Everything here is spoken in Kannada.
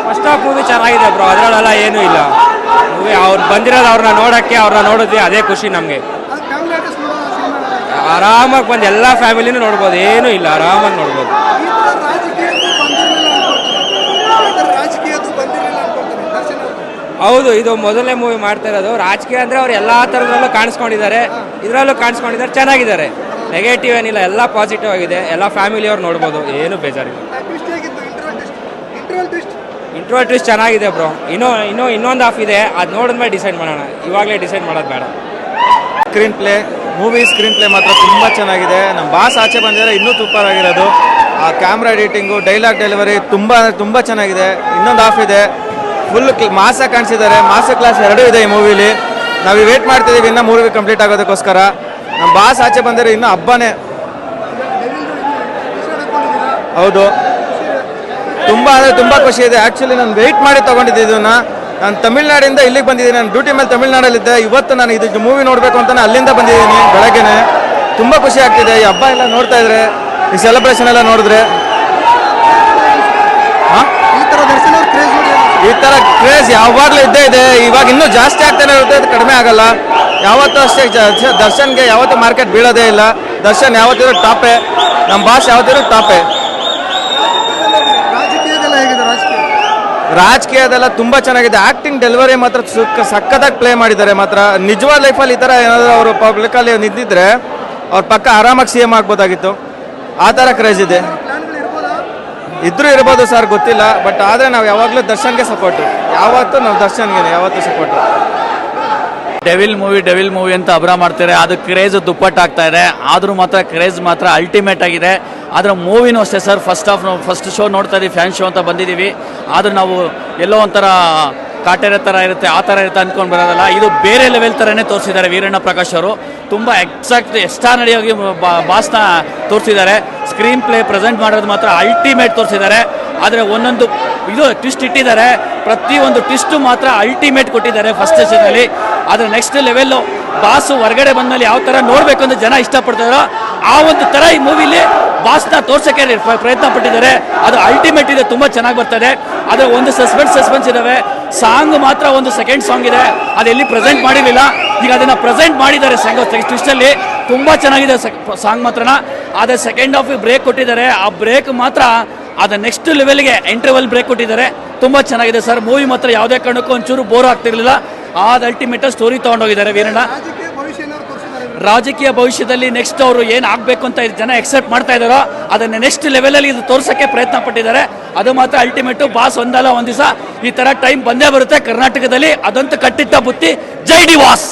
ಫಸ್ಟ್ ಹಾಫ್ ಮೂವಿ ಚೆನ್ನಾಗಿದೆ ಬ್ರೋ, ಅದರಲ್ಲೆಲ್ಲ ಏನೂ ಇಲ್ಲ. ಮೂವಿ ಅವ್ರು ಬಂದಿರೋದು ಅವ್ರನ್ನ ನೋಡಿದ್ವಿ, ಅದೇ ಖುಷಿ ನಮಗೆ. ಆರಾಮಾಗಿ ಬಂದು ಎಲ್ಲ ಫ್ಯಾಮಿಲಿನೂ ನೋಡ್ಬೋದು, ಏನೂ ಇಲ್ಲ, ಆರಾಮಾಗಿ ನೋಡ್ಬೋದು. ಹೌದು, ಇದು ಮೊದಲನೇ ಮೂವಿ ಮಾಡ್ತಾ ಇರೋದು. ರಾಜಕೀಯ ಅಂದರೆ ಅವ್ರು ಎಲ್ಲ ಥರದಲ್ಲೂ ಕಾಣಿಸ್ಕೊಂಡಿದ್ದಾರೆ, ಇದರಲ್ಲೂ ಕಾಣಿಸ್ಕೊಂಡಿದ್ದಾರೆ, ಚೆನ್ನಾಗಿದ್ದಾರೆ. ನೆಗೆಟಿವ್ ಏನಿಲ್ಲ, ಎಲ್ಲ ಪಾಸಿಟಿವ್ ಆಗಿದೆ, ಎಲ್ಲ ಫ್ಯಾಮಿಲಿಯವ್ರು ನೋಡ್ಬೋದು, ಏನು ಬೇಜಾರಿಲ್ಲ. ಇಂಟ್ರೋಲ್ ಟ್ವಿಸ್ಟ್ ಚೆನ್ನಾಗಿದೆ ಬ್ರೋ. ಇನ್ನೊಂದು ಹಾಫ್ ಇದೆ, ಅದು ನೋಡಿದ್ಮೇಲೆ ಡಿಸೈಡ್ ಮಾಡೋಣ, ಇವಾಗಲೇ ಡಿಸೈಡ್ ಮಾಡೋದು ಬೇಡ. ಸ್ಕ್ರೀನ್ ಪ್ಲೇ ಮಾತ್ರ ತುಂಬ ಚೆನ್ನಾಗಿದೆ. ನಮ್ಮ ಬಾಸ್ ಆಚೆ ಬಂದಿದ್ದಾರೆ, ಇನ್ನೂ ಸೂಪರ್ ಆಗಿರೋದು. ಆ ಕ್ಯಾಮ್ರಾ ಎಡಿಟಿಂಗು, ಡೈಲಾಗ್ ಡೆಲಿವರಿ ತುಂಬ ಚೆನ್ನಾಗಿದೆ. ಇನ್ನೊಂದು ಹಾಫ್ ಇದೆ, ಫುಲ್ ಮಾಸ ಕಾಣಿಸಿದ್ದಾರೆ. ಮಾಸ ಕ್ಲಾಸ್ 2 ಇದೆ ಈ ಮೂವಿಲಿ. ನಾವು ವೇಟ್ ಮಾಡ್ತಿದ್ದೀವಿ ಇನ್ನೂ ಮೂವಿ ಕಂಪ್ಲೀಟ್ ಆಗೋದಕ್ಕೋಸ್ಕರ. ನಮ್ಮ ಬಾಸ್ ಆಚೆ ಬಂದರೆ ಇನ್ನೂ ಹಬ್ಬನೇ. ಹೌದು, ತುಂಬ ಅಂದರೆ ತುಂಬ ಖುಷಿ ಇದೆ. ಆ್ಯಕ್ಚುಲಿ ನಾನು ವೆಯ್ಟ್ ಮಾಡಿ ತೊಗೊಂಡಿದ್ದೆ ಇದನ್ನು. ನಾನು ತಮಿಳ್ನಾಡಿಂದ ಇಲ್ಲಿಗೆ ಬಂದಿದ್ದೀನಿ. ನಾನು ಡ್ಯೂಟಿ ಮೇಲೆ ತಮಿಳ್ನಾಡಲ್ಲಿದ್ದೆ. ಇವತ್ತು ನಾನು ಇದು ಮೂವಿ ನೋಡಬೇಕು ಅಂತ ಅಲ್ಲಿಂದ ಬಂದಿದ್ದೀನಿ ಬೆಳಗ್ಗೆನೆ. ತುಂಬ ಖುಷಿ ಆಗ್ತಿದೆ. ಈ ಹಬ್ಬ ಎಲ್ಲ ನೋಡ್ತಾ ಇದ್ರೆ, ಈ ಸೆಲೆಬ್ರೇಷನ್ ಎಲ್ಲ ನೋಡಿದ್ರೆ, ಈ ಥರ ಕ್ರೇಜ್ ಯಾವಾಗಲೂ ಇದ್ದೇ ಇದೆ. ಇವಾಗ ಇನ್ನೂ ಜಾಸ್ತಿ ಆಗ್ತಾನೆ ಇರುತ್ತೆ, ಅದು ಕಡಿಮೆ ಆಗಲ್ಲ. ಯಾವತ್ತೂ ಅಷ್ಟೇ ದರ್ಶನ್ಗೆ ಯಾವತ್ತೂ ಮಾರ್ಕೆಟ್ ಬೀಳೋದೇ ಇಲ್ಲ. ದರ್ಶನ್ ಯಾವತ್ತಿರೋ ಟಾಪೇ, ನಮ್ಮ ಬಾಸ್ ಯಾವತ್ತಿರೋ ಟಾಪೇ. ರಾಜಕೀಯದೆಲ್ಲ ತುಂಬ ಚೆನ್ನಾಗಿದೆ. ಆ್ಯಕ್ಟಿಂಗ್ ಡೆಲಿವರಿ ಮಾತ್ರ ಸಕ್ಕತ್ತಾಗಿ ಪ್ಲೇ ಮಾಡಿದ್ದಾರೆ. ಮಾತ್ರ ನಿಜವಾದ ಲೈಫಲ್ಲಿ ಈ ಥರ ಏನಾದರೂ ಅವರು ಪಬ್ಲಿಕಲ್ಲಿ ನಿಂತಿದ್ರೆ ಅವ್ರ ಪಕ್ಕ ಆರಾಮಾಗಿ CM ಆಗ್ಬೋದಾಗಿತ್ತು. ಆ ಥರ ಕ್ರೇಜ್ ಇದೆ. ಇದ್ರೂ ಇರ್ಬೋದು ಸರ್, ಗೊತ್ತಿಲ್ಲ. ಬಟ್ ಆದರೆ ನಾವು ಯಾವಾಗಲೂ ದರ್ಶನ್ಗೆ ಸಪೋರ್ಟು. ಯಾವತ್ತೂ ನಾವು ದರ್ಶನ್ಗೆ ಯಾವತ್ತೂ ಸಪೋರ್ಟು. ಡೆವಿಲ್ ಮೂವಿ ಅಂತ ಅಬ್ರ ಮಾಡ್ತಾರೆ, ಅದು ಕ್ರೇಜ್ ದುಪ್ಪಟ್ಟಾಗ್ತಾ ಇದೆ. ಆದರೂ ಮಾತ್ರ ಕ್ರೇಜ್ ಮಾತ್ರ ಅಲ್ಟಿಮೇಟ್ ಆಗಿದೆ. ಆದರೆ ಮೂವಿನೂ ಅಷ್ಟೇ ಸರ್, ಫಸ್ಟ್ ಶೋ ನೋಡ್ತಾ ಇದ್ದೀವಿ, ಫ್ಯಾನ್ ಶೋ ಅಂತ ಬಂದಿದ್ದೀವಿ. ಆದರೂ ನಾವು ಎಲ್ಲೋ ಒಂಥರ ಕಾಟೇರ ಥರ ಇರುತ್ತೆ, ಆ ಥರ ಇರುತ್ತೆ ಅಂದ್ಕೊಂಡು ಬರೋದಲ್ಲ. ಇದು ಬೇರೆ ಲೆವೆಲ್ ಥರನೇ ತೋರಿಸಿದ್ದಾರೆ ವೀರಣ್ಣ ಪ್ರಕಾಶ್ ಅವರು. ತುಂಬ ಎಕ್ಸಾಕ್ಟ್ ಎಕ್ಸ್ಟ್ರಾನರಿಯಾಗಿ ಬಾಸ್ನ ತೋರಿಸಿದ್ದಾರೆ. ಸ್ಕ್ರೀನ್ ಪ್ಲೇ ಪ್ರೆಸೆಂಟ್ ಮಾಡೋದು ಮಾತ್ರ ಅಲ್ಟಿಮೇಟ್ ತೋರಿಸಿದ್ದಾರೆ. ಆದರೆ ಒಂದೊಂದು ಇದು ಟ್ವಿಸ್ಟ್ ಇಟ್ಟಿದ್ದಾರೆ, ಪ್ರತಿಯೊಂದು ಟ್ವಿಸ್ಟು ಮಾತ್ರ ಅಲ್ಟಿಮೇಟ್ ಕೊಟ್ಟಿದ್ದಾರೆ ಫಸ್ಟ್ ಸೆಷನಲ್ಲಿ. ಆದರೆ ನೆಕ್ಸ್ಟ್ ಲೆವೆಲ್ಲು ಬಾಸು ಹೊರಗಡೆ ಬಂದಮೇಲೆ ಯಾವ ಥರ ನೋಡಬೇಕು ಅಂತ ಜನ ಇಷ್ಟಪಡ್ತಾರೋ ಆ ಒಂದು ಥರ ಈ ಮೂವಿಲಿ ಬಾಸ್ನ ತೋರ್ಸೋಕ್ಕೆ ಪ್ರಯತ್ನ ಪಟ್ಟಿದ್ದಾರೆ. ಅದು ಅಲ್ಟಿಮೇಟ್ ಇದೆ, ತುಂಬ ಚೆನ್ನಾಗಿ ಬರ್ತದೆ. ಆದರೆ ಒಂದು ಸಸ್ಪೆನ್ಸ್ ಇದ್ದಾವೆ. ಸಾಂಗ್ ಮಾತ್ರ ಒಂದು ಸೆಕೆಂಡ್ ಸಾಂಗ್ ಇದೆ, ಅದೆಲ್ಲಿ ಪ್ರೆಸೆಂಟ್ ಮಾಡಿರಲಿಲ್ಲ. ಈಗ ಅದನ್ನು ಪ್ರೆಸೆಂಟ್ ಮಾಡಿದ್ದಾರೆ ಟ್ವಿಸ್ಟಲ್ಲಿ. ತುಂಬ ಚೆನ್ನಾಗಿದೆ ಸಾಂಗ್ ಮಾತ್ರನ. ಆದರೆ ಸೆಕೆಂಡ್ ಹಾಫ್ ಬ್ರೇಕ್ ಕೊಟ್ಟಿದ್ದಾರೆ. ಆ ಬ್ರೇಕ್ ಮಾತ್ರ ಅದು ನೆಕ್ಸ್ಟ್ ಲೆವೆಲ್ಗೆ ಇಂಟರ್ವಲ್ ಬ್ರೇಕ್ ಕೊಟ್ಟಿದ್ದಾರೆ. ತುಂಬ ಚೆನ್ನಾಗಿದೆ ಸರ್. ಮೂವಿ ಮಾತ್ರ ಯಾವುದೇ ಕಾರಣಕ್ಕೂ ಒಂಚೂರು ಬೋರ್ ಆಗ್ತಿರ್ಲಿಲ್ಲ. ಅದು ಅಲ್ಟಿಮೇಟ್ ಸ್ಟೋರಿ ತೊಗೊಂಡೋಗಿದ್ದಾರೆ ವೀರಣ್ಣ. ರಾಜಕೀಯ ಭವಿಷ್ಯದಲ್ಲಿ ನೆಕ್ಸ್ಟ್ ಅವರು ಏನು ಆಗಬೇಕು ಅಂತ ಜನ ಎಕ್ಸೆಪ್ಟ್ ಮಾಡ್ತಾ ಇದ್ದಾರೋ ಅದನ್ನು ನೆಕ್ಸ್ಟ್ ಲೆವೆಲಲ್ಲಿ ಇದು ತೋರ್ಸೋಕ್ಕೆ ಪ್ರಯತ್ನ ಪಟ್ಟಿದ್ದಾರೆ. ಅದು ಮಾತ್ರ ಅಲ್ಟಿಮೇಟು. ಬಾಸ್ ಒಂದಲ್ಲ ಒಂದು ದಿವಸ ಈ ಥರ ಟೈಮ್ ಬಂದೇ ಬರುತ್ತೆ ಕರ್ನಾಟಕದಲ್ಲಿ. ಅದಂತೂ ಕಟ್ಟಿಟ್ಟ ಬುತ್ತಿ. ಜೈ ಡಿ ವಾಸ್.